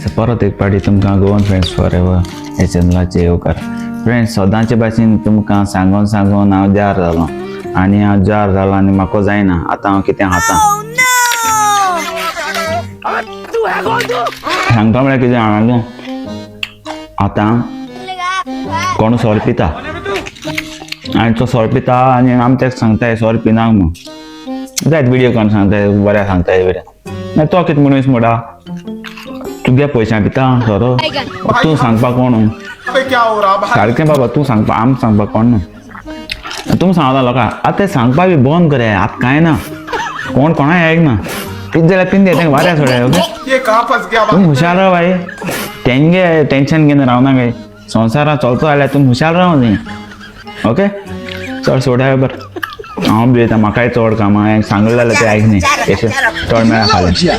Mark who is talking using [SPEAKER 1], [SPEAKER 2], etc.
[SPEAKER 1] Friends परत एक पाटी तुमकां गोवन फ्रेंड्स फॉर एवर हे चॅनलाचेर येवकार. फ्रेंड्स सदांचे भाशेन तुमकां सांगून सांगून हांव जार जालो आनी हांव जार जालो आनी म्हाका जायना. आतां हांव कितें खाता सांगता म्हळ्यार कितें हांवें आतां कोण सोर पिता आनी तो सोर पिता आनी आमी ताका सांगताय सोर पिनाक म्हूण जायत व्हिडियो करून सांगताय बऱ्या सांगताय बऱ्या. तो कितें मनीस म्हणटा तुगे पयशां पिता सोरो तूं सांगपाक कोण सारकें बाबा तूं सांगपाक आमकां सांगपाक कोण न्हू. तुमी सांगता लोकांक आतां सांगपाक बी बंद करे आतां कांय ना कोण कोणाय आयकना कितें जाल्यार पिंदे तेंका वाऱ्या सोडे. ओके तुमी हुशार राव बाई तेंगे टेंशन घेवन रावना काय संवसारांत चलतो जाल्यार तुमी हुशार राव न्ही. ओके चड सोड्या बरें हांव बी येता म्हाकाय चड कामां हांवें सांगलें जाल्यार तें आयकनी चड मेळ्ळा फाल्यां.